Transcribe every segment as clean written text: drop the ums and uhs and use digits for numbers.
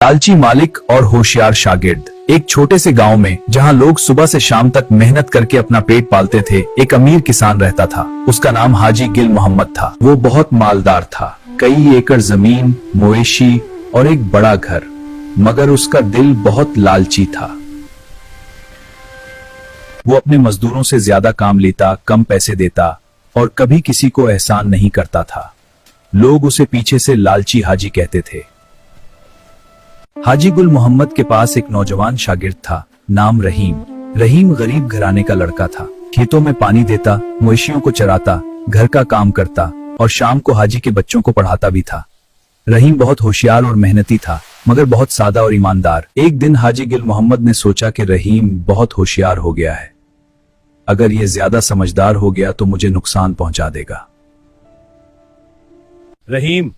लालची मालिक और होशियार शागिर्द। एक छोटे से गांव में जहां लोग सुबह से शाम तक मेहनत करके अपना पेट पालते थे, एक अमीर किसान रहता था। उसका नाम हाजी गिल मोहम्मद था। वो बहुत मालदार था, कई एकड़ जमीन, मवेशी और एक बड़ा घर, मगर उसका दिल बहुत लालची था। वो अपने मजदूरों से ज्यादा काम लेता, कम पैसे देता और कभी किसी को एहसान नहीं करता था। लोग उसे पीछे से लालची हाजी कहते थे। हाजी गुल मोहम्मद के पास एक नौजवान शागिर्द था, नाम रहीम। रहीम गरीब घराने का लड़का था। खेतों में पानी देता, मवेशियों को चराता, घर का काम करता और शाम को हाजी के बच्चों को पढ़ाता भी था। रहीम बहुत होशियार और मेहनती था, मगर बहुत सादा और ईमानदार। एक दिन हाजी गिल मोहम्मद ने सोचा कि रहीम बहुत होशियार हो गया है, अगर ये ज्यादा समझदार हो गया तो मुझे नुकसान पहुंचा देगा। रहीम,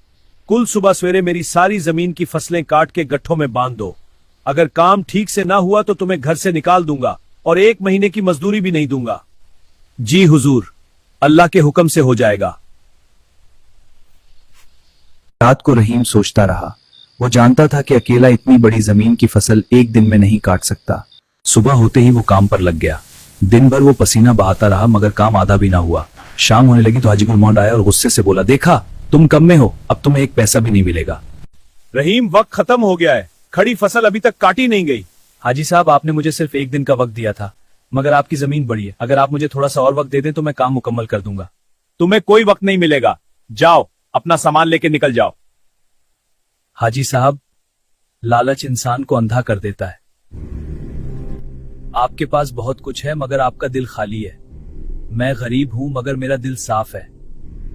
कुल सुबह सवेरे मेरी सारी जमीन की फसलें काट के गट्ठों में बांध दो। अगर काम ठीक से ना हुआ तो तुम्हें घर से निकाल दूंगा और 1 महीने की मजदूरी भी नहीं दूंगा। जी हुजूर, अल्लाह के हुक्म से हो जाएगा। रात को रहीम सोचता रहा। वो जानता था कि अकेला इतनी बड़ी जमीन की फसल एक दिन में नहीं काट सकता। सुबह होते ही वो काम पर लग गया। दिन भर वो पसीना बहाता रहा, मगर काम आधा भी ना हुआ। शाम होने लगी तो हाजी गुल मोहम्मद आया और गुस्से से बोला, देखा तुम कम में हो, अब तुम्हें 1 पैसा भी नहीं मिलेगा। रहीम, वक्त खत्म हो गया है, खड़ी फसल अभी तक काटी नहीं गई। हाजी साहब, आपने मुझे सिर्फ 1 दिन का वक्त दिया था, मगर आपकी जमीन बड़ी है। अगर आप मुझे थोड़ा सा और वक्त दे दें तो मैं काम मुकम्मल कर दूंगा। तुम्हें कोई वक्त नहीं मिलेगा, जाओ अपना सामान लेके निकल जाओ। हाजी साहब, लालच इंसान को अंधा कर देता है। आपके पास बहुत कुछ है मगर आपका दिल खाली है। मैं गरीब हूं मगर मेरा दिल साफ है।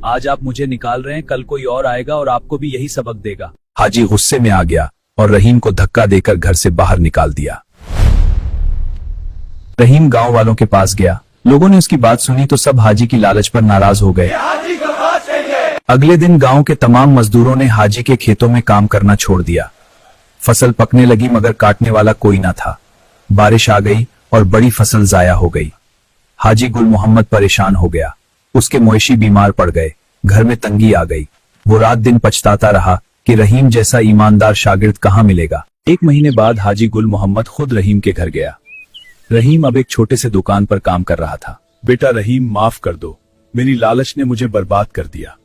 आज आप मुझे निकाल रहे हैं, कल कोई और आएगा और आपको भी यही सबक देगा। हाजी गुस्से में आ गया और रहीम को धक्का देकर घर से बाहर निकाल दिया। रहीम गांव वालों के पास गया। लोगों ने उसकी बात सुनी तो सब हाजी की लालच पर नाराज हो गए। अगले दिन गांव के तमाम मजदूरों ने हाजी के खेतों में काम करना छोड़ दिया। फसल पकने लगी मगर काटने वाला कोई ना था। बारिश आ गई और बड़ी फसल जाया हो गई। हाजी गुल मोहम्मद परेशान हो गया। उसके मवेशी बीमार पड़ गए, घर में तंगी आ गई। वो रात दिन पछताता रहा कि रहीम जैसा ईमानदार शागिर्द कहाँ मिलेगा। 1 महीने बाद हाजी गुल मोहम्मद खुद रहीम के घर गया। रहीम अब एक छोटे से दुकान पर काम कर रहा था। बेटा रहीम, माफ कर दो, मेरी लालच ने मुझे बर्बाद कर दिया।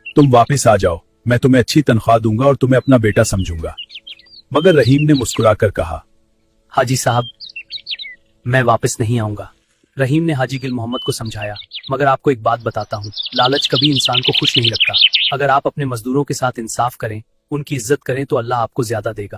तुम वापस आ जाओ, मैं तुम्हें अच्छी तनख्वाह दूंगा और तुम्हें अपना बेटा समझूंगा। मगर रहीम ने मुस्कुराकर कहा, हाजी साहब, मैं वापस नहीं आऊंगा। रहीम ने हाजी गिल मोहम्मद को समझाया, मगर आपको एक बात बताता हूँ, लालच कभी इंसान को खुश नहीं रखता। अगर आप अपने मजदूरों के साथ इंसाफ करें, उनकी इज्जत करें तो अल्लाह आपको ज्यादा देगा।